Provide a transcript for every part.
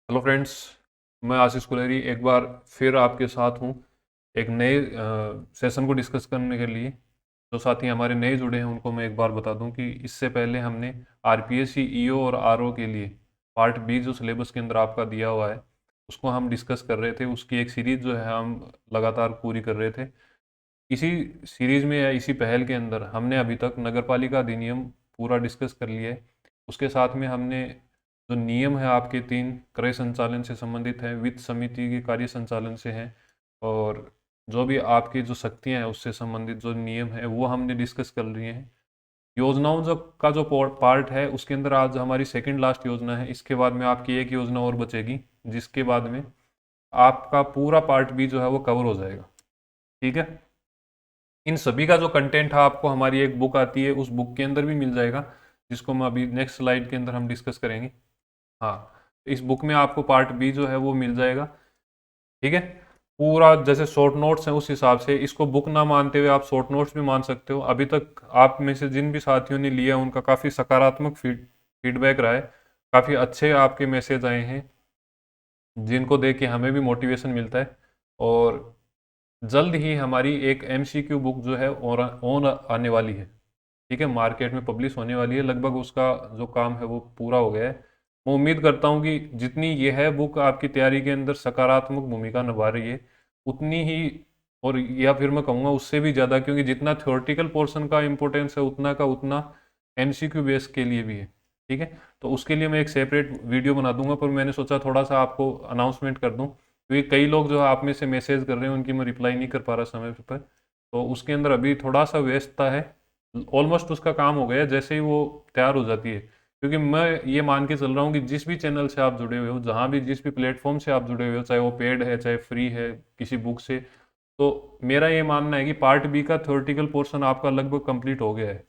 Hello friends. मैं आशीष कुलेरी एक बार फिर आपके साथ हूँ एक नए सेशन को डिस्कस करने के लिए। जो साथी हमारे नए जुड़े हैं उनको मैं एक बार बता दूं कि इससे पहले हमने आरपीएससी, ईओ और आरओ के लिए पार्ट बी जो सिलेबस के अंदर आपका दिया हुआ है उसको हम डिस्कस कर रहे थे। उसकी एक सीरीज जो है हम लगातार पूरी कर रहे थे। इसी सीरीज में या इसी पहल के अंदर हमने अभी तक नगरपालिका अधिनियम पूरा डिस्कस कर लिया है। उसके साथ में हमने जो नियम है आपके तीन क्रय संचालन से संबंधित हैं, वित्त समिति के कार्य संचालन से हैं, और जो भी आपकी जो शक्तियां हैं उससे संबंधित जो नियम है वो हमने डिस्कस कर लिए हैं। योजनाओं जो का जो पार्ट है उसके अंदर आज हमारी सेकंड लास्ट योजना है। इसके बाद में आपकी एक योजना और बचेगी जिसके बाद में आपका पूरा पार्ट भी जो है वो कवर हो जाएगा। ठीक है। इन सभी का जो कंटेंट है आपको हमारी एक बुक आती है उस बुक के अंदर भी मिल जाएगा, जिसको मैं अभी नेक्स्ट स्लाइड के अंदर हम डिस्कस करेंगे। हाँ, इस बुक में आपको पार्ट बी जो है वो मिल जाएगा। ठीक है। पूरा जैसे शॉर्ट नोट्स हैं उस हिसाब से इसको बुक ना मानते हुए आप शॉर्ट नोट्स भी मान सकते हो। अभी तक आप में से जिन भी साथियों ने लिया उनका काफ़ी सकारात्मक फीडबैक रहा है। काफ़ी अच्छे आपके मैसेज आए हैं जिनको देख के हमें भी मोटिवेशन मिलता है। और जल्द ही हमारी एक एमसीक्यू बुक जो है और आने वाली है। ठीक है, मार्केट में पब्लिश होने वाली है। लगभग उसका जो काम है वो पूरा हो गया है। मैं उम्मीद करता हूँ कि जितनी ये है बुक आपकी तैयारी के अंदर सकारात्मक भूमिका निभा रही है उतनी ही, और या फिर मैं कहूँगा उससे भी ज़्यादा, क्योंकि जितना थ्योरेटिकल पोर्शन का इम्पोर्टेंस है उतना का उतना एमसीक्यू बेस के लिए भी है। ठीक है। तो उसके लिए मैं एक सेपरेट वीडियो बना दूंगा, पर मैंने सोचा थोड़ा सा आपको अनाउंसमेंट कर दूं क्योंकि कई लोग जो है आप में से मैसेज कर रहे हैं उनकी मैं रिप्लाई नहीं कर पा रहा समय पर। तो उसके अंदर अभी थोड़ा सा व्यस्तता है। ऑलमोस्ट उसका काम हो गया है जैसे ही वो तैयार हो जाती है, क्योंकि मैं ये मान के चल रहा हूँ कि जिस भी चैनल से आप जुड़े हुए हो, जहाँ भी जिस भी प्लेटफॉर्म से आप जुड़े हुए हो, चाहे वो पेड है चाहे फ्री है किसी बुक से, तो मेरा ये मानना है कि पार्ट बी का थ्योरेटिकल पोर्शन आपका लगभग कंप्लीट हो गया है।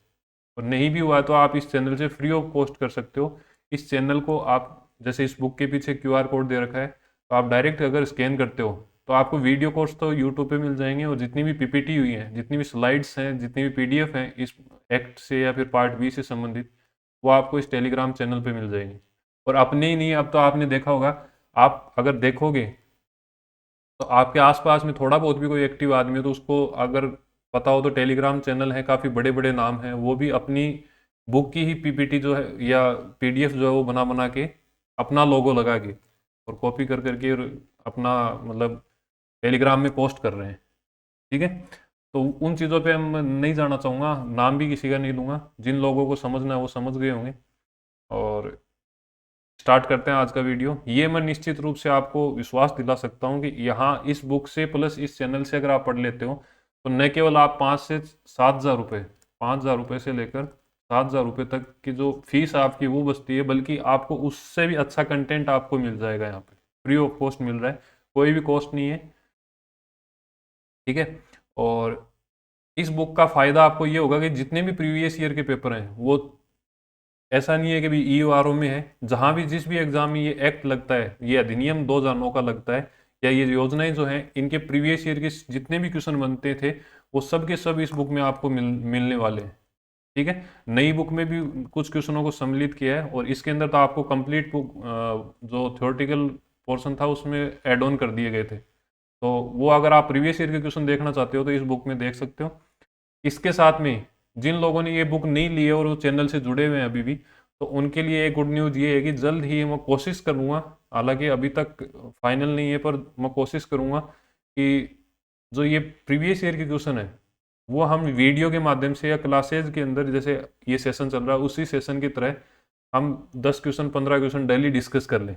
और नहीं भी हुआ है तो आप इस चैनल से फ्री ऑफ कॉस्ट कर सकते हो। इस चैनल को आप, जैसे इस बुक के पीछे क्यूआर कोड दे रखा है, तो आप डायरेक्ट अगर स्कैन करते हो तो आपको वीडियो कोर्स तो यूट्यूब पे मिल जाएंगे, और जितनी भी पीपीटी हुई हैं, जितनी भी स्लाइड्स हैं, जितनी भी पीडीएफ हैं इस एक्ट से या फिर पार्ट बी से संबंधित, वो आपको इस टेलीग्राम चैनल पे मिल जाएंगी। और अपने ही नहीं, अब तो आपने देखा होगा, आप अगर देखोगे तो आपके आसपास में थोड़ा बहुत भी कोई एक्टिव आदमी हो तो उसको अगर पता हो तो टेलीग्राम चैनल है, काफ़ी बड़े बड़े नाम हैं, वो भी अपनी बुक की ही पीपीटी जो है या पीडीएफ जो है वो बना बना के अपना लोगो लगा के और कॉपी कर करके और अपना मतलब टेलीग्राम में पोस्ट कर रहे हैं। ठीक है। तो उन चीज़ों पे हम नहीं जाना चाहूँगा, नाम भी किसी का नहीं लूँगा। जिन लोगों को समझना है वो समझ गए होंगे। और स्टार्ट करते हैं आज का वीडियो। ये मैं निश्चित रूप से आपको विश्वास दिला सकता हूँ कि यहाँ इस बुक से प्लस इस चैनल से अगर आप पढ़ लेते हो तो न केवल आप 5 से 7 हज़ार रुपये, 5 हज़ार रुपये से लेकर 7 हज़ार रुपये तक की जो फीस आपकी वो बचती है, बल्कि आपको उससे भी अच्छा कंटेंट आपको मिल जाएगा। यहाँ पे फ्री ऑफ कॉस्ट मिल रहा है, कोई भी कॉस्ट नहीं है। ठीक है। और इस बुक का फ़ायदा आपको ये होगा कि जितने भी प्रीवियस ईयर के पेपर हैं वो, ऐसा नहीं है कि भी ईओआरओ में है, जहां भी जिस भी एग्जाम में ये एक्ट लगता है, ये अधिनियम 2009 का लगता है या ये योजनाएं जो हैं, इनके प्रीवियस ईयर के जितने भी क्वेश्चन बनते थे वो सब के सब इस बुक में आपको मिलने वाले हैं। ठीक है। नई बुक में भी कुछ क्वेश्चनों को सम्मिलित किया है और इसके अंदर तो आपको कंप्लीट बुक जो थ्योरेटिकल पोर्शन था उसमें एड ऑन कर दिए गए थे। तो वो अगर आप प्रीवियस ईयर के क्वेश्चन देखना चाहते हो तो इस बुक में देख सकते हो। इसके साथ में जिन लोगों ने ये बुक नहीं ली है और वो चैनल से जुड़े हुए हैं अभी भी, तो उनके लिए एक गुड न्यूज़ ये है कि जल्द ही मैं कोशिश करूँगा, हालांकि अभी तक फाइनल नहीं है, पर मैं कोशिश करूँगा कि जो ये प्रीवियस ईयर के क्वेश्चन है वो हम वीडियो के माध्यम से या क्लासेज के अंदर, जैसे ये सेशन चल रहा है उसी सेशन की तरह, हम 10 क्वेश्चन 15 क्वेश्चन डेली डिस्कस कर लें,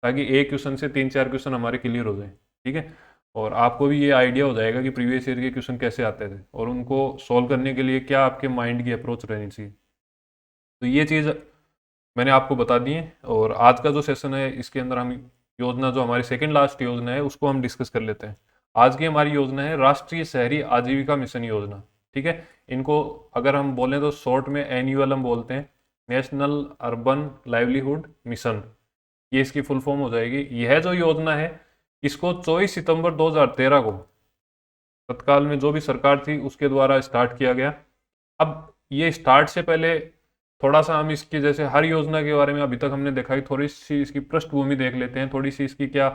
ताकि एक क्वेश्चन से 3 4 क्वेश्चन हमारे क्लियर हो जाए। ठीक है। और आपको भी ये आइडिया हो जाएगा कि प्रीवियस ईयर के क्वेश्चन कैसे आते थे और उनको सॉल्व करने के लिए क्या आपके माइंड की अप्रोच रहनी चाहिए। तो ये चीज़ मैंने आपको बता दी है। और आज का जो सेशन है इसके अंदर हम योजना, जो हमारी सेकंड लास्ट योजना है, उसको हम डिस्कस कर लेते हैं। आज की हमारी योजना है राष्ट्रीय शहरी आजीविका मिशन योजना। ठीक है। इनको अगर हम बोलें तो शॉर्ट में एनयूएल हम बोलते हैं, नेशनल अर्बन लाइवलीहुड मिशन, ये इसकी फुल फॉर्म हो जाएगी। यह जो योजना है इसको 24 सितंबर 2013 को तत्काल में जो भी सरकार थी उसके द्वारा स्टार्ट किया गया। अब ये स्टार्ट से पहले थोड़ा सा हम इसकी, जैसे हर योजना के बारे में अभी तक हमने देखा, कि थोड़ी सी इसकी पृष्ठभूमि देख लेते हैं, थोड़ी सी इसकी क्या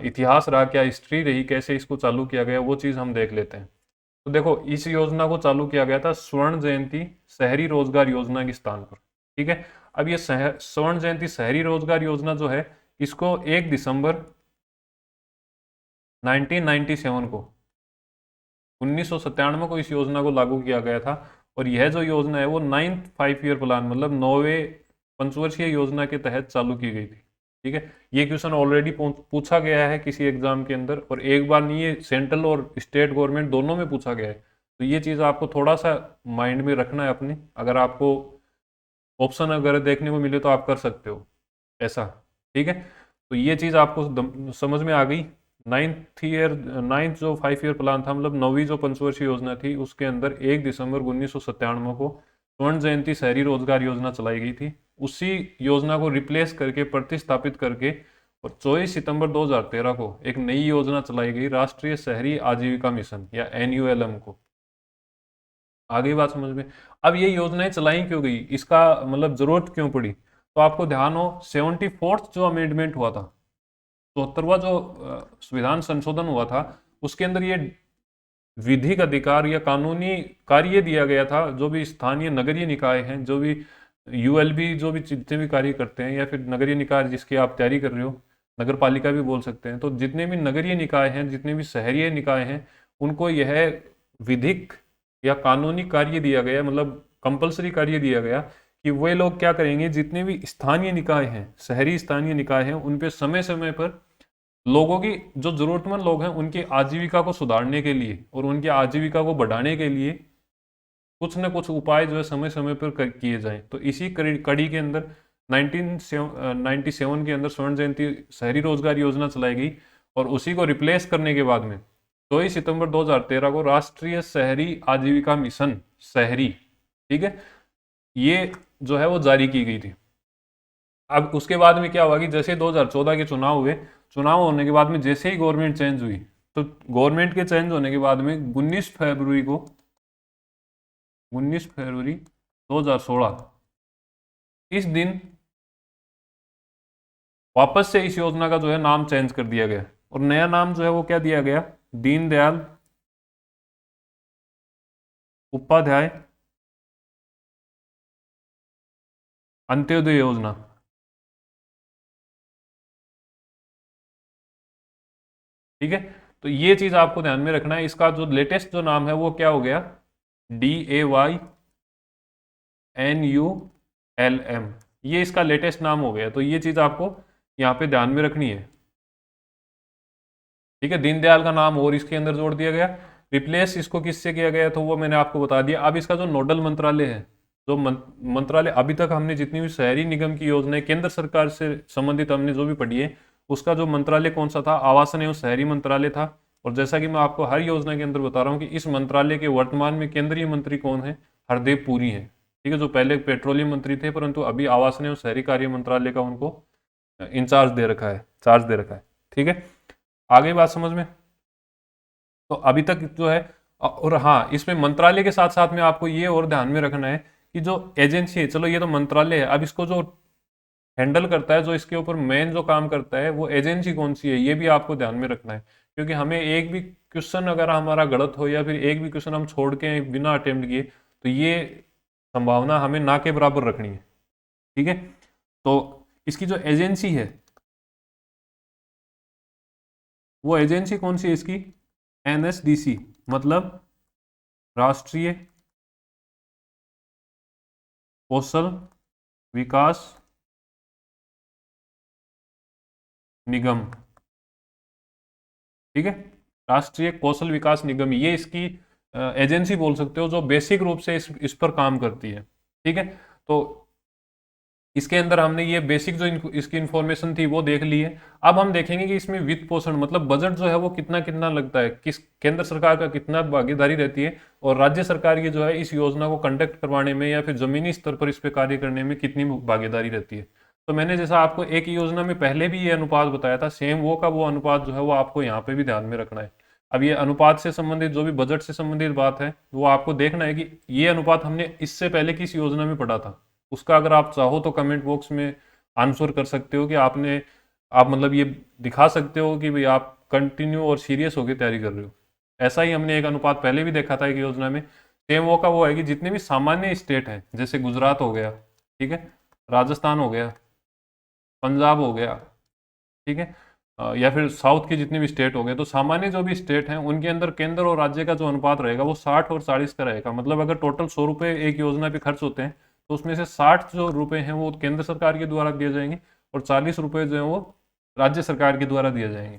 इतिहास रहा, क्या हिस्ट्री रही, कैसे इसको चालू किया गया, वो चीज़ हम देख लेते हैं। तो देखो, इस योजना को चालू किया गया था स्वर्ण जयंती शहरी रोजगार योजना के स्थान पर। ठीक है, अब ये स्वर्ण जयंती शहरी रोजगार योजना जो है, इसको 1 दिसंबर 1997 को 1997 को इस योजना को लागू किया गया था। और यह जो योजना है वो 9th 5 ईयर प्लान, मतलब 9वें पंचवर्षीय योजना के तहत चालू की गई थी। ठीक है, ये क्वेश्चन ऑलरेडी पूछा गया है किसी एग्जाम के अंदर, और एक बार नहीं, ये सेंट्रल और स्टेट गवर्नमेंट दोनों में पूछा गया है। तो ये चीज़ आपको थोड़ा सा माइंड में रखना है अपने, अगर आपको ऑप्शन अगर देखने को मिले तो आप कर सकते हो ऐसा। ठीक है, तो ये चीज़ आपको समझ में आ गई। 9th जो 5 ईयर प्लान था, मतलब 9वीं जो पंचवर्षीय योजना थी, उसके अंदर 1 दिसंबर 1997 को स्वर्ण जयंती शहरी रोजगार योजना चलाई गई थी। उसी योजना को रिप्लेस करके, प्रतिस्थापित करके, और 24 सितंबर 2013 को एक नई योजना चलाई गई, राष्ट्रीय शहरी आजीविका मिशन या NULM को। आगे बात समझ में। अब ये योजनाएं चलाई क्यों गई, इसका मतलब जरूरत क्यों पड़ी, तो आपको ध्यान हो 74th जो अमेंडमेंट हुआ था, 74वां जो संविधान संशोधन हुआ था, उसके अंदर ये विधिक अधिकार या कानूनी कार्य दिया गया था, जो भी स्थानीय नगरीय निकाय हैं, जो भी ULB, जो भी जितने भी कार्य करते हैं, या फिर नगरीय निकाय जिसकी आप तैयारी कर रहे हो, नगर पालिका भी बोल सकते हैं, तो जितने भी नगरीय निकाय हैं, जितने भी शहरीय निकाय हैं, उनको यह विधिक या कानूनी कार्य दिया गया, मतलब कंपलसरी कार्य दिया गया कि वे लोग क्या करेंगे, जितने भी स्थानीय निकाय हैं, शहरी स्थानीय निकाय हैं, उन पे समय समय पर लोगों की, जो जरूरतमंद लोग हैं, उनकी आजीविका को सुधारने के लिए और उनकी आजीविका को बढ़ाने के लिए कुछ न कुछ उपाय जो है समय समय पर किए जाएं। तो इसी कड़ी के अंदर 1997 के अंदर स्वर्ण जयंती शहरी रोजगार योजना चलाई गई, और उसी को रिप्लेस करने के बाद में 24 सितंबर 2013 को राष्ट्रीय शहरी आजीविका मिशन शहरी, ठीक है, ये जो है वो जारी की गई थी। अब उसके बाद में क्या हुआ कि जैसे 2014 के चुनाव हुए, चुनाव होने के बाद में जैसे ही गवर्नमेंट चेंज हुई, तो गवर्नमेंट के चेंज होने के बाद में 19 फरवरी 2016 इस दिन वापस से इस योजना का जो है नाम चेंज कर दिया गया, और नया नाम जो है वो क्या दिया गया, दीनदयाल उपाध्याय अंत्योदय योजना। ठीक है, तो ये चीज आपको ध्यान में रखना है। इसका जो लेटेस्ट जो नाम है वो क्या हो गया, DAYNULM, ये इसका लेटेस्ट नाम हो गया। तो ये चीज आपको यहाँ पे ध्यान में रखनी है। ठीक है, दीनदयाल का नाम और इसके अंदर जोड़ दिया गया। रिप्लेस इसको किससे किया गया, तो वो मैंने आपको बता दिया। अब इसका जो नोडल मंत्रालय है, जो मंत्रालय अभी तक हमने जितनी भी शहरी निगम की योजनाएं केंद्र सरकार से संबंधित हमने जो भी पढ़ी है, उसका जो मंत्रालय कौन सा था, आवासन एवं शहरी मंत्रालय था। और जैसा कि मैं आपको हर योजना के अंदर बता रहा हूँ कि इस मंत्रालय के वर्तमान में केंद्रीय मंत्री कौन है, हरदीप पुरी है। ठीक है, जो पहले पेट्रोलियम मंत्री थे, परंतु अभी आवासन एवं शहरी कार्य मंत्रालय का उनको इंचार्ज दे रखा है, चार्ज दे रखा है। ठीक है, आगे बात समझ में। तो अभी तक जो है, और हाँ, इसमें मंत्रालय के साथ साथ में आपको ये और ध्यान में रखना है कि जो एजेंसी है, चलो ये तो मंत्रालय है, अब इसको जो हैंडल करता है, जो इसके ऊपर मेन जो काम करता है, वो एजेंसी कौन सी है, ये भी आपको ध्यान में रखना है। क्योंकि हमें एक भी क्वेश्चन अगर हमारा गलत हो, या फिर एक भी क्वेश्चन हम छोड़ के बिना अटेम्प्ट किए, तो ये संभावना हमें ना के बराबर रखनी है। ठीक है, तो इसकी जो एजेंसी है, वो एजेंसी कौन सी है इसकी, NSDC, मतलब राष्ट्रीय कौशल विकास निगम। ठीक है, राष्ट्रीय कौशल विकास निगम, ये इसकी एजेंसी बोल सकते हो, जो बेसिक रूप से इस पर काम करती है। ठीक है, तो इसके अंदर हमने ये बेसिक जो इसकी इंफॉर्मेशन थी वो देख ली है। अब हम देखेंगे कि इसमें वित्त पोषण, मतलब बजट जो है वो कितना कितना लगता है, किस केंद्र सरकार का कितना भागीदारी रहती है, और राज्य सरकार की जो है इस योजना को कंडक्ट करवाने में या फिर जमीनी स्तर पर इस पे कार्य करने में कितनी भागीदारी रहती है। तो मैंने जैसा आपको एक योजना में पहले भी ये अनुपात बताया था, सेम वो का वो अनुपात जो है वो आपको यहाँ पे भी ध्यान में रखना है। अब ये अनुपात से संबंधित जो भी बजट से संबंधित बात है, वो आपको देखना है कि ये अनुपात हमने इससे पहले किस योजना में पढ़ा था। उसका अगर आप चाहो तो कमेंट बॉक्स में आंसर कर सकते हो कि आप मतलब ये दिखा सकते हो कि भाई आप कंटिन्यू और सीरियस होकर तैयारी कर रहे हो। ऐसा ही हमने एक अनुपात पहले भी देखा था एक योजना में, सेम वो का वो है कि जितने भी सामान्य स्टेट हैं, जैसे गुजरात हो गया, ठीक है, राजस्थान हो गया, पंजाब हो गया, ठीक है, या फिर साउथ के जितने भी स्टेट हो गए, तो सामान्य जो भी स्टेट हैं उनके अंदर केंद्र और राज्य का जो अनुपात रहेगा वो 60 और 40 का रहेगा। मतलब अगर टोटल 100 रुपये एक योजना पे खर्च होते हैं तो उसमें से 60 जो रुपए हैं वो केंद्र सरकार के द्वारा दिए जाएंगे और 40 रुपये जो है वो राज्य सरकार के द्वारा दिए जाएंगे।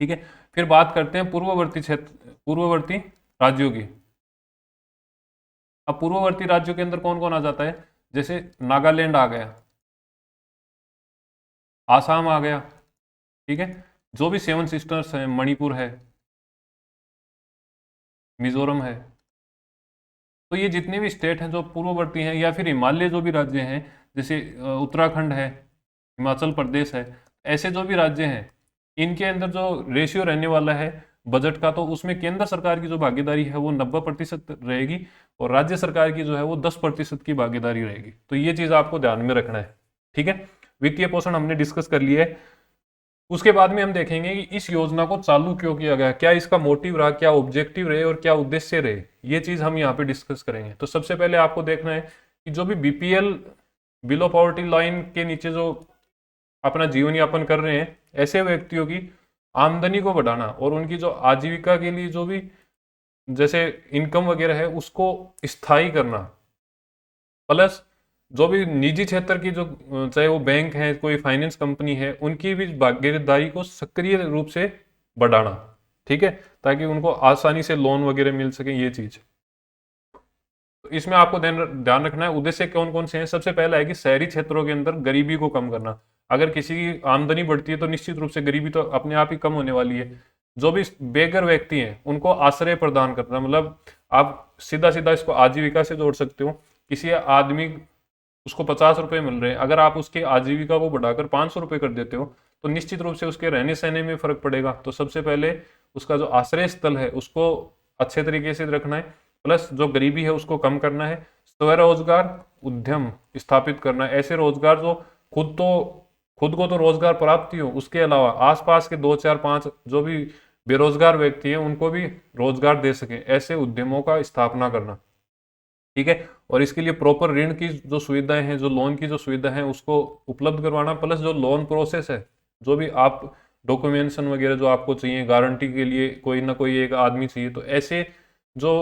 ठीक है, फिर बात करते हैं पूर्ववर्ती राज्यों की। अब पूर्ववर्ती राज्यों के अंदर कौन कौन आ जाता है, जैसे नागालैंड आ गया, आसाम आ गया, ठीक है, जो भी सेवन सिस्टर्स हैं, मणिपुर है, मिजोरम है। तो ये जितने भी स्टेट हैं जो पूर्ववर्ती हैं, या फिर हिमालय जो भी राज्य हैं, जैसे उत्तराखंड है, हिमाचल प्रदेश है, ऐसे जो भी राज्य हैं, इनके अंदर जो रेशियो रहने वाला है बजट का, तो उसमें केंद्र सरकार की जो भागीदारी है वो 90% रहेगी और राज्य सरकार की जो है वो 10% की भागीदारी रहेगी। तो ये चीज आपको ध्यान में रखना है। ठीक है, वित्तीय पोषण हमने डिस्कस कर लिया है। उसके बाद में हम देखेंगे कि इस योजना को चालू क्यों किया गया, क्या इसका मोटिव रहा, क्या ऑब्जेक्टिव रहे और क्या उद्देश्य रहे, ये चीज हम यहाँ पे डिस्कस करेंगे। तो सबसे पहले आपको देखना है कि जो भी बीपीएल, बिलो पॉवर्टी लाइन के नीचे जो अपना जीवन यापन कर रहे हैं, ऐसे व्यक्तियों की आमदनी को बढ़ाना और उनकी जो आजीविका के लिए जो भी जैसे इनकम वगैरह है उसको स्थायी करना, प्लस जो भी निजी क्षेत्र की जो चाहे वो बैंक है, कोई फाइनेंस कंपनी है, उनकी भी भागीदारी को सक्रिय रूप से बढ़ाना। ठीक है, ताकि उनको आसानी से लोन वगैरह मिल सके, ये चीज। तो इसमें आपको ध्यान रखना है उद्देश्य कौन कौन से हैं। सबसे पहला है कि शहरी क्षेत्रों के अंदर गरीबी को कम करना। अगर किसी की आमदनी बढ़ती है तो निश्चित रूप से गरीबी तो अपने आप ही कम होने वाली है। जो भी बेघर व्यक्ति हैं उनको आश्रय प्रदान करना, मतलब आप सीधा सीधा इसको आजीविका से जोड़ सकते हो। किसी आदमी, उसको 50 रुपए मिल रहे हैं, अगर आप उसकी आजीविका को बढ़ाकर 500 रुपये कर देते हो तो निश्चित रूप से उसके रहने सहने में फर्क पड़ेगा। तो सबसे पहले उसका जो आश्रय स्थल है उसको अच्छे तरीके से रखना है, प्लस जो गरीबी है उसको कम करना है। स्वरोजगार उद्यम स्थापित करना है, ऐसे रोजगार जो खुद को तो रोजगार प्राप्त ही हो, उसके अलावा आसपास के 2 4 5 जो भी बेरोजगार व्यक्ति हैं उनको भी रोजगार दे सके, ऐसे उद्यमों का स्थापना करना। ठीक है, और इसके लिए प्रॉपर ऋण की जो सुविधाएं हैं, जो लोन की जो सुविधा है उसको उपलब्ध करवाना, प्लस जो लोन प्रोसेस है, जो भी आप डॉक्यूमेंटेशन वगैरह जो आपको चाहिए, गारंटी के लिए कोई ना कोई एक आदमी चाहिए, तो ऐसे जो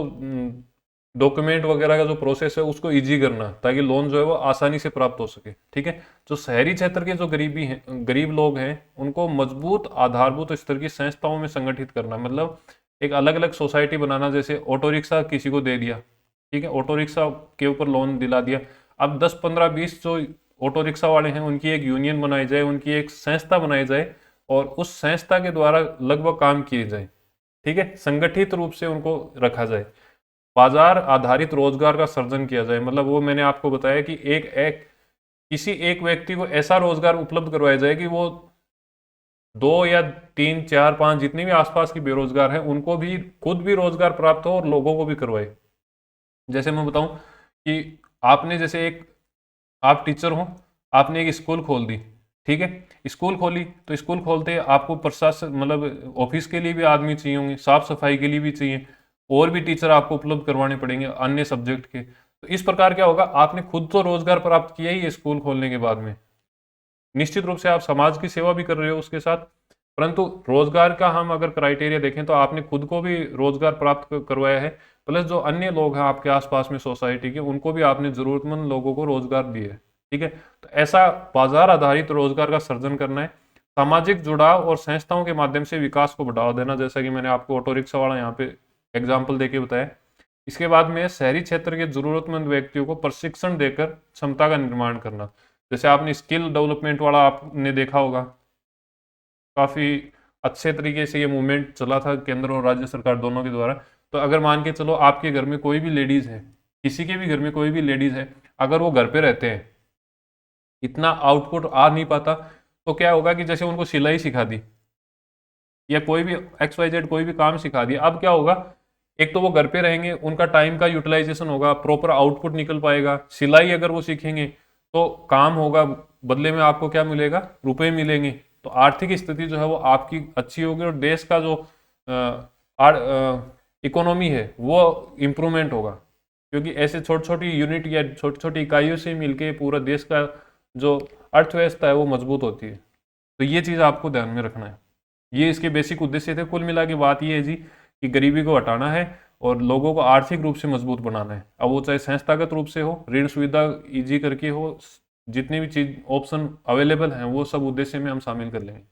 डॉक्यूमेंट वगैरह का जो प्रोसेस है उसको इजी करना, ताकि लोन जो है वो आसानी से प्राप्त हो सके। ठीक है, जो शहरी क्षेत्र के जो गरीब लोग हैं उनको मजबूत आधारभूत स्तर की संस्थाओं में संगठित करना, मतलब एक अलग अलग सोसाइटी बनाना। जैसे ऑटो रिक्शा किसी को दे दिया, ठीक है, ऑटो रिक्शा के ऊपर लोन दिला दिया, अब 10 15 20 जो ऑटो रिक्शा वाले हैं उनकी एक यूनियन बनाई जाए, उनकी एक संस्था बनाई जाए और उस संस्था के द्वारा लगभग काम किए जाए। ठीक है, संगठित रूप से उनको रखा जाए, बाजार आधारित रोजगार का सर्जन किया जाए। मतलब वो मैंने आपको बताया कि किसी एक व्यक्ति को ऐसा रोजगार उपलब्ध करवाया जाए कि वो 2 या 3 4 5 जितने भी आसपास की बेरोजगार हैं उनको भी खुद भी रोजगार प्राप्त हो और लोगों को भी करवाए। जैसे मैं बताऊं कि आपने जैसे आप टीचर हो, आपने एक स्कूल खोल दी, ठीक है, स्कूल खोली तो स्कूल खोलते आपको प्रशासन, मतलब ऑफिस के लिए भी आदमी चाहिए होंगे, साफ सफाई के लिए भी चाहिए, और भी टीचर आपको उपलब्ध करवाने पड़ेंगे अन्य सब्जेक्ट के। तो इस प्रकार क्या होगा, आपने खुद तो रोजगार प्राप्त किया ही है स्कूल खोलने के बाद में, निश्चित रूप से आप समाज की सेवा भी कर रहे हो उसके साथ, परंतु रोजगार का हम अगर क्राइटेरिया देखें तो आपने खुद को भी रोजगार प्राप्त करवाया है, प्लस जो अन्य लोग हैं आपके आसपास में सोसाइटी के उनको भी आपने जरूरतमंद लोगों को रोजगार दिए है। ठीक है, तो ऐसा बाजार आधारित रोजगार का सर्जन करना है, सामाजिक जुड़ाव और संस्थाओं के माध्यम से विकास को बढ़ावा देना, जैसा कि मैंने आपको ऑटो रिक्शा वाला यहाँ पे एग्जाम्पल देके बताया। इसके बाद में शहरी क्षेत्र के जरूरतमंद व्यक्तियों को प्रशिक्षण देकर क्षमता का निर्माण करना, जैसे आपने स्किल डेवलपमेंट वाला आपने देखा होगा, काफी अच्छे तरीके से ये मूवमेंट चला था केंद्र और राज्य सरकार दोनों के द्वारा। तो अगर मान के चलो आपके घर में कोई भी लेडीज है, किसी के भी घर में कोई भी लेडीज है, अगर वो घर पे रहते हैं, इतना आउटपुट आ नहीं पाता, तो क्या होगा कि जैसे उनको सिलाई सिखा दी या कोई भी XYZ कोई भी काम सिखा दिया, अब क्या होगा एक तो वो घर पे रहेंगे, उनका टाइम का यूटिलाइजेशन होगा, प्रॉपर आउटपुट निकल पाएगा। सिलाई अगर वो सीखेंगे तो काम होगा, बदले में आपको क्या मिलेगा, रुपए मिलेंगे। तो आर्थिक स्थिति जो है वो आपकी अच्छी होगी और देश का जो इकोनॉमी है वो इम्प्रूवमेंट होगा, क्योंकि ऐसे छोटी छोटी यूनिट या छोटी छोटी इकाइयों से मिलके पूरा देश का जो अर्थव्यवस्था है वो मजबूत होती है। तो ये चीज़ आपको ध्यान में रखना है। ये इसके बेसिक उद्देश्य थे। कुल मिला के बात ये है जी कि गरीबी को हटाना है और लोगों को आर्थिक रूप से मजबूत बनाना है। अब वो चाहे संस्थागत रूप से हो, ऋण सुविधा ईजी करके हो, जितनी भी चीज ऑप्शन अवेलेबल हैं वो सब उद्देश्य में हम शामिल कर लेंगे।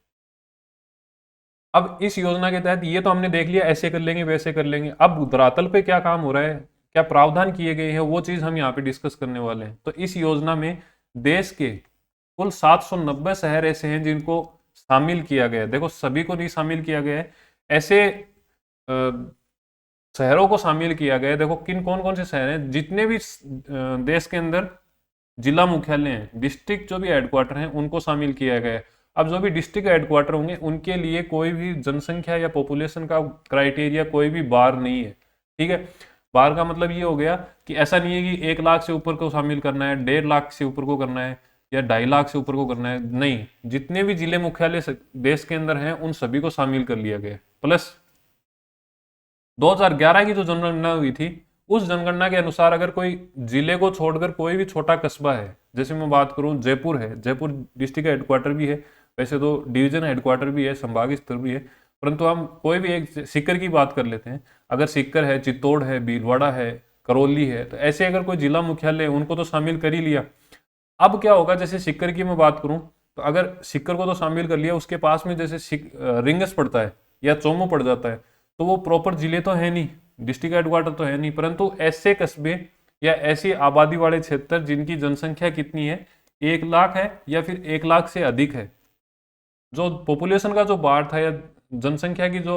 अब इस योजना के तहत ये तो हमने देख लिया, ऐसे कर लेंगे वैसे कर लेंगे। अब धरातल पे क्या काम हो रहा है, क्या प्रावधान किए गए हैं, वो चीज हम यहाँ पे डिस्कस करने वाले हैं। तो इस योजना में देश के कुल 790 शहर ऐसे हैं जिनको शामिल किया गया है। देखो सभी को नहीं शामिल किया गया है, ऐसे शहरों को शामिल किया गया है। देखो किन कौन कौन से शहर हैं, जितने भी देश के अंदर जिला मुख्यालय हैं, डिस्ट्रिक्ट जो भी हेडक्वार्टर हैं, उनको शामिल किया गया है। अब जो भी डिस्ट्रिक्ट हेडक्वार्टर होंगे उनके लिए कोई भी जनसंख्या या पॉपुलेशन का क्राइटेरिया, कोई भी बार नहीं है, ठीक है। बार का मतलब ये हो गया कि ऐसा नहीं है कि 1 लाख से ऊपर को शामिल करना है, 1.5 लाख से ऊपर को करना है या 2.5 लाख से ऊपर को करना है, नहीं। जितने भी जिले मुख्यालय देश के अंदर हैं उन सभी को शामिल कर लिया गया। प्लस 2011 की जो जनगणना हुई थी, उस जनगणना के अनुसार अगर कोई जिले को छोड़कर कोई भी छोटा कस्बा है, जैसे मैं बात करूं जयपुर है, जयपुर डिस्ट्रिक्ट हेडक्वार्टर भी है, वैसे तो डिवीजन हेडक्वार्टर भी है, संभाग स्तर भी है, परंतु हम कोई भी एक सीकर की बात कर लेते हैं। अगर सीकर है, चित्तौड़ है, भीलवाड़ा है, करौली है, तो ऐसे अगर कोई जिला मुख्यालय है उनको तो शामिल कर ही लिया। अब क्या होगा, जैसे सीकर की मैं बात करूं तो अगर सीकर को तो शामिल कर लिया, उसके पास में जैसे रिंगस पड़ता है या चोमो पड़ जाता है, तो वो प्रॉपर जिले तो है नहीं, डिस्ट्रिक्ट हेडक्वार्टर तो है नहीं, परंतु ऐसे कस्बे या ऐसी आबादी वाले क्षेत्र जिनकी जनसंख्या कितनी है, 1 लाख है या फिर 1 लाख से अधिक है, जो पॉपुलेशन का जो बार था या जनसंख्या की जो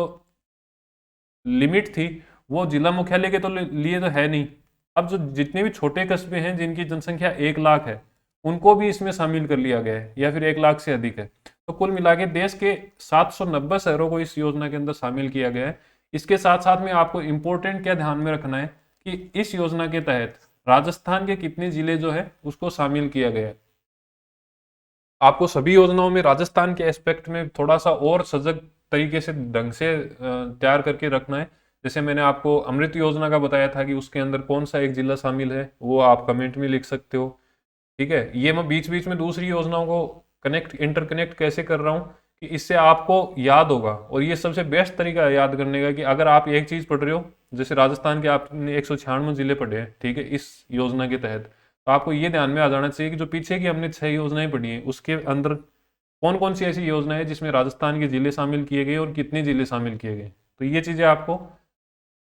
लिमिट थी वो जिला मुख्यालय के तो लिए तो है नहीं। अब जो जितने भी छोटे कस्बे हैं जिनकी जनसंख्या 1 लाख है उनको भी इसमें शामिल कर लिया गया है या फिर 1 लाख से अधिक है। तो कुल मिला के देश के 790 शहरों को इस योजना के अंदर शामिल किया गया है। इसके साथ साथ में आपको इंपॉर्टेंट क्या ध्यान में रखना है कि इस योजना के तहत राजस्थान के कितने जिले जो है उसको शामिल किया गया है। आपको सभी योजनाओं में राजस्थान के एस्पेक्ट में थोड़ा सा और सजग तरीके से ढंग से तैयार करके रखना है। जैसे मैंने आपको अमृत योजना का बताया था कि उसके अंदर कौन सा एक जिला शामिल है, वो आप कमेंट में लिख सकते हो, ठीक है। ये मैं बीच बीच में दूसरी योजनाओं को इंटरकनेक्ट कैसे कर रहा हूँ कि इससे आपको याद होगा। और ये सबसे बेस्ट तरीका है याद करने का कि अगर आप एक चीज पढ़ रहे हो, जैसे राजस्थान के आपने 196 जिले पढ़े हैं, ठीक है, इस योजना के तहत, तो आपको ये ध्यान में आ जाना चाहिए कि जो पीछे की हमने 6 योजनाएं पढ़ी हैं उसके अंदर कौन कौन सी ऐसी योजना है जिसमें राजस्थान के जिले शामिल किए गए और कितने जिले शामिल किए गए। तो ये चीजें आपको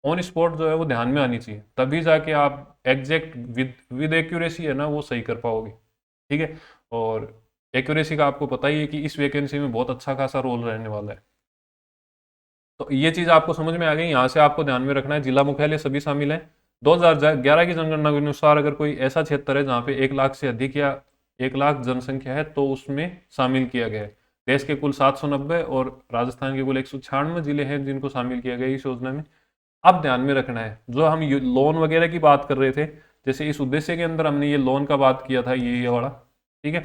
ऑन स्पॉट जो है वो ध्यान में आनी चाहिए, तभी जाके आप एग्जैक्ट विद एक्यूरेसी है ना वो सही कर पाओगे, ठीक है। और एक्यूरेसी का आपको पता ही है कि इस वैकेंसी में बहुत अच्छा खासा रोल रहने वाला है। तो ये चीज आपको समझ में आ गई। यहाँ से आपको ध्यान में रखना है जिला मुख्यालय सभी शामिल है। 2011 की जनगणना के अनुसार अगर कोई ऐसा क्षेत्र है जहाँ पे 1 लाख से अधिक या 1 लाख जनसंख्या है तो उसमें शामिल किया गया है। देश के कुल 790 और राजस्थान के कुल 196 जिले हैं जिनको शामिल किया गया इस योजना में। अब ध्यान में रखना है जो हम लोन वगैरह की बात कर रहे थे, जैसे इस उद्देश्य के अंदर हमने ये लोन का बात किया था, ये वाला, ठीक है।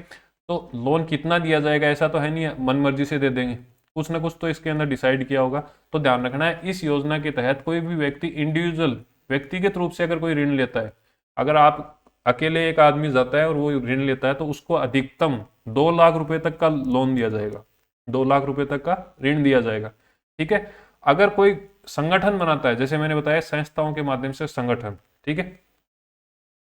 तो लोन कितना दिया जाएगा ऐसा तो है नहीं मन मर्जी से दे देंगे, कुछ ना कुछ तो इसके अंदर डिसाइड किया होगा। तो ध्यान रखना है इस योजना के तहत कोई भी व्यक्ति इंडिविजुअल व्यक्तिगत रूप से अगर कोई ऋण लेता है, अगर आप अकेले एक आदमी जाता है और वो ऋण लेता है तो उसको अधिकतम 2 लाख रुपए तक का लोन दिया जाएगा, 2 लाख रुपए तक का ऋण दिया जाएगा, ठीक है। अगर कोई संगठन बनाता है, जैसे मैंने बताया संस्थाओं के माध्यम से संगठन, ठीक है,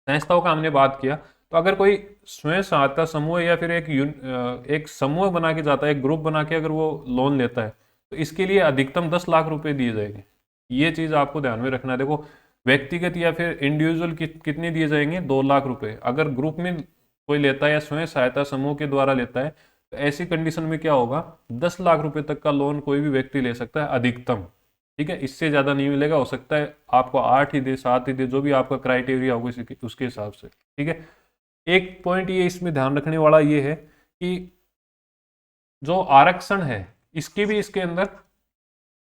संस्थाओं का हमने बात किया, तो अगर कोई स्वयं सहायता समूह या फिर एक समूह बना के जाता है, एक ग्रुप बना के अगर वो लोन लेता है तो इसके लिए अधिकतम 10 लाख रुपए दिए जाएंगे। ये चीज आपको ध्यान में रखना है। देखो व्यक्तिगत या फिर इंडिविजुअल कितने दिए जाएंगे, 2 लाख रुपए। अगर ग्रुप में कोई लेता है या स्वयं सहायता समूह के द्वारा लेता है तो ऐसी कंडीशन में क्या होगा, 10 लाख रुपए तक का लोन कोई भी व्यक्ति ले सकता है अधिकतम, ठीक है। इससे ज्यादा नहीं मिलेगा, हो सकता है आपको 8 ही दे, 7 ही दे, जो भी आपका क्राइटेरिया होगा उसके हिसाब से, ठीक है। एक पॉइंट ये इसमें ध्यान रखने वाला ये है कि जो आरक्षण है इसकी भी इसके अंदर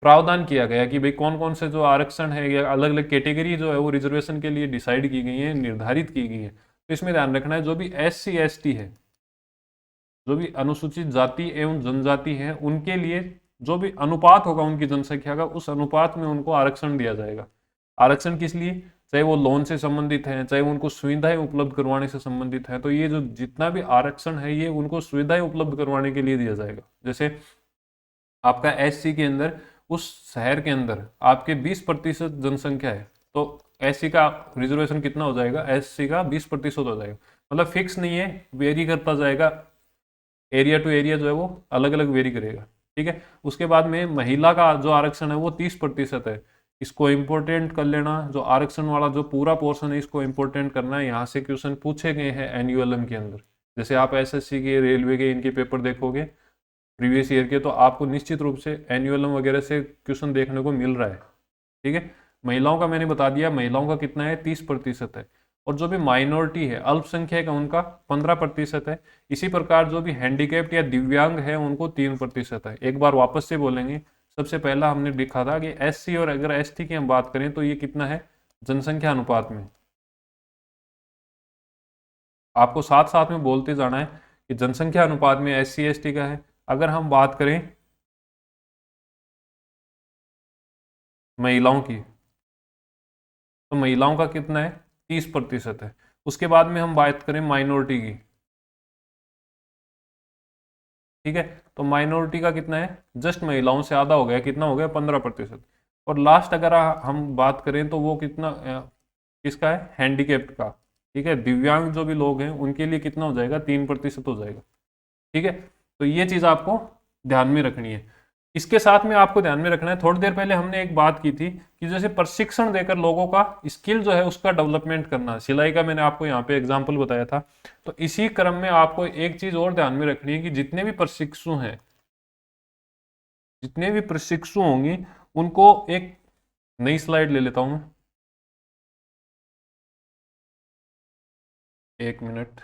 प्रावधान किया गया कि भाई कौन कौन से जो आरक्षण है या अलग अलग कैटेगरी जो है वो रिजर्वेशन के लिए डिसाइड की गई है, निर्धारित की गई है। तो इसमें ध्यान रखना है जो भी SC ST है, जो भी अनुसूचित जाति एवं जनजाति है, उनके लिए जो भी अनुपात होगा उनकी जनसंख्या का, उस अनुपात में उनको आरक्षण दिया जाएगा। आरक्षण किस लिए? चाहे वो लोन से संबंधित है, चाहे वो उनको सुविधाएं उपलब्ध करवाने से संबंधित है, तो ये जो जितना भी आरक्षण है ये उनको सुविधाएं उपलब्ध करवाने के लिए दिया जाएगा। जैसे आपका SC के अंदर, उस शहर के अंदर आपके 20% जनसंख्या है, तो SC का रिजर्वेशन कितना हो जाएगा? SC का 20% हो जाएगा। मतलब फिक्स नहीं है, वेरी करता जाएगा, एरिया टू एरिया जो है वो अलग अलग वेरी करेगा। ठीक है। उसके बाद में महिला का जो आरक्षण है वो 30% है। इसको इंपॉर्टेंट कर लेना, जो आरक्षण वाला जो पूरा पोर्शन है इसको इंपॉर्टेंट करना है। यहाँ से क्वेश्चन पूछे गए हैं एनुअलम के अंदर। जैसे आप SSC के, रेलवे के इनके पेपर देखोगे प्रीवियस ईयर के, तो आपको निश्चित रूप से एनुअलम वगैरह से क्वेश्चन देखने को मिल रहा है। ठीक है। महिलाओं का मैंने बता दिया, महिलाओं का कितना है? 30% है। और जो भी माइनॉरिटी है, अल्पसंख्यक है, उनका 15% है। इसी प्रकार जो भी हैंडीकैप्ड या दिव्यांग है उनको 3% है। एक बार वापस से बोलेंगे, सबसे पहला हमने लिखा था कि SC और अगर ST की हम बात करें तो ये कितना है जनसंख्या अनुपात में। आपको साथ साथ में बोलते जाना है कि जनसंख्या अनुपात में SC ST का है। अगर हम बात करें महिलाओं की, तो महिलाओं का कितना है? 30% है। उसके बाद में हम बात करें माइनॉरिटी की, ठीक है, तो माइनॉरिटी का कितना है? जस्ट महिलाओं से आधा हो गया, कितना हो गया? 15%। और लास्ट अगर हम बात करें तो वो कितना किसका है? हैंडीकेप्ड का। ठीक है, दिव्यांग जो भी लोग हैं उनके लिए कितना हो जाएगा? 3% हो जाएगा। ठीक है, तो ये चीज आपको ध्यान में रखनी है। इसके साथ में आपको ध्यान में रखना है, थोड़ी देर पहले हमने एक बात की थी कि जैसे प्रशिक्षण देकर लोगों का स्किल जो है उसका डेवलपमेंट करना। सिलाई का मैंने आपको यहाँ पे एग्जांपल बताया था। तो इसी क्रम में आपको एक चीज और ध्यान में रखनी है कि जितने भी प्रशिक्षु हैं, जितने भी प्रशिक्षु होंगे, उनको एक नई स्लाइड ले लेता हूं मैं, 1 मिनट।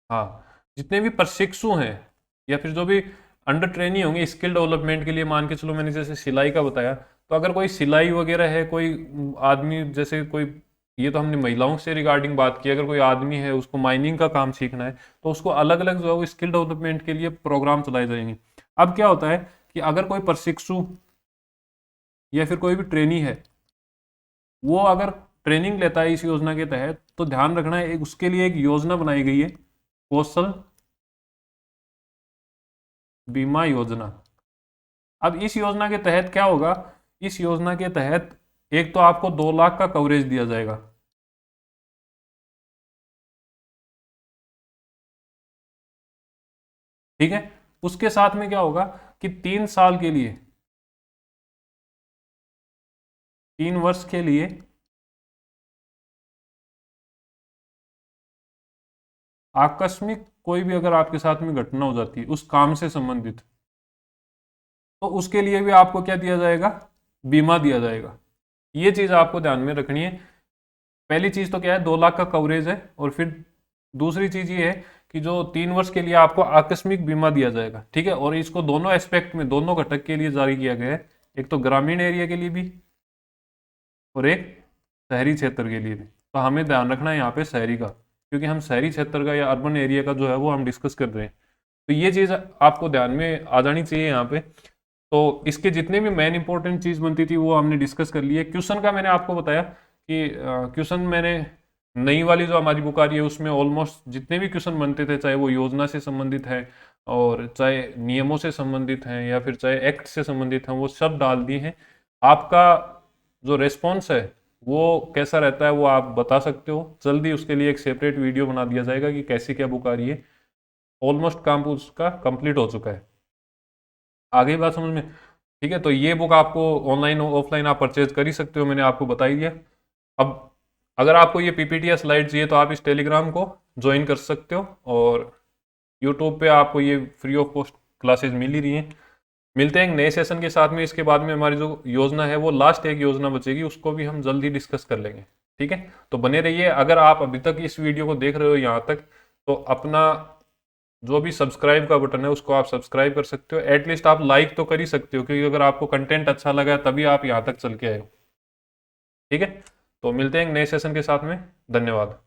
हाँ, जितने भी प्रशिक्षु हैं या फिर जो भी अंडर ट्रेनी होंगे स्किल डेवलपमेंट के लिए, मान के चलो मैंने जैसे सिलाई का बताया, तो अगर कोई सिलाई वगैरह है, कोई आदमी जैसे कोई, ये तो हमने महिलाओं से रिगार्डिंग बात की, अगर कोई आदमी है उसको माइनिंग का काम सीखना है तो उसको अलग अलग जो है वो स्किल डेवलपमेंट के लिए प्रोग्राम चलाए जाएंगे। अब क्या होता है कि अगर कोई प्रशिक्षु या फिर कोई भी ट्रेनी है, वो अगर ट्रेनिंग लेता है इस योजना के तहत, तो ध्यान रखना है एक उसके लिए एक योजना बनाई गई है, कौशल बीमा योजना। अब इस योजना के तहत क्या होगा? इस योजना के तहत एक तो आपको 2 लाख का कवरेज दिया जाएगा। ठीक है। उसके साथ में क्या होगा कि 3 साल के लिए, 3 वर्ष के लिए आकस्मिक कोई भी अगर आपके साथ में घटना हो जाती है उस काम से संबंधित, तो उसके लिए भी आपको क्या दिया जाएगा? बीमा दिया जाएगा। ये चीज आपको ध्यान में रखनी है। पहली चीज तो क्या है? 2 लाख का कवरेज है। और फिर दूसरी चीज ये है कि जो 3 वर्ष के लिए आपको आकस्मिक बीमा दिया जाएगा। ठीक है, और इसको दोनों एस्पेक्ट में, दोनों घटक के लिए जारी किया गया है, एक तो ग्रामीण एरिया के लिए भी और एक शहरी क्षेत्र के लिए भी। तो हमें ध्यान रखना है यहाँ पे शहरी का, क्योंकि हम शहरी क्षेत्र का या अर्बन एरिया का जो है वो हम डिस्कस कर रहे हैं। तो ये चीज़ आपको ध्यान में आ जानी चाहिए यहाँ पे। तो इसके जितने भी मेन इंपॉर्टेंट चीज़ बनती थी वो हमने डिस्कस कर ली है। क्वेश्चन का मैंने आपको बताया कि क्वेश्चन मैंने नई वाली जो हमारी बुक आ रही है उसमें ऑलमोस्ट जितने भी क्वेश्चन बनते थे, चाहे वो योजना से संबंधित है और चाहे नियमों से संबंधित हैं या फिर चाहे एक्ट से संबंधित हैं, वो सब डाल दिए हैं। आपका जो रेस्पॉन्स है वो कैसा रहता है वो आप बता सकते हो। जल्दी उसके लिए एक सेपरेट वीडियो बना दिया जाएगा कि कैसी क्या बुक आ रही है। ऑलमोस्ट काम उसका कंप्लीट हो चुका है। आगे बात समझ में? ठीक है, तो ये बुक आपको ऑनलाइन ऑफलाइन आप परचेज कर ही सकते हो, मैंने आपको बता ही दिया। अब अगर आपको ये पीपीटी या स्लाइड चाहिए तो आप इस टेलीग्राम को ज्वाइन कर सकते हो, और यूट्यूब पे आपको ये फ्री ऑफ कॉस्ट क्लासेज मिल ही रही हैं। मिलते हैं एक नए सेशन के साथ में। इसके बाद में हमारी जो योजना है वो लास्ट एक योजना बचेगी, उसको भी हम जल्दी डिस्कस कर लेंगे। ठीक है, तो बने रहिए। अगर आप अभी तक इस वीडियो को देख रहे हो यहाँ तक, तो अपना जो भी सब्सक्राइब का बटन है उसको आप सब्सक्राइब कर सकते हो, एटलीस्ट आप लाइक तो कर ही सकते हो, क्योंकि अगर आपको कंटेंट अच्छा लगा है तभी आप यहाँ तक चल के आए हो। ठीक है, तो मिलते हैं एक नए सेशन के साथ में। धन्यवाद।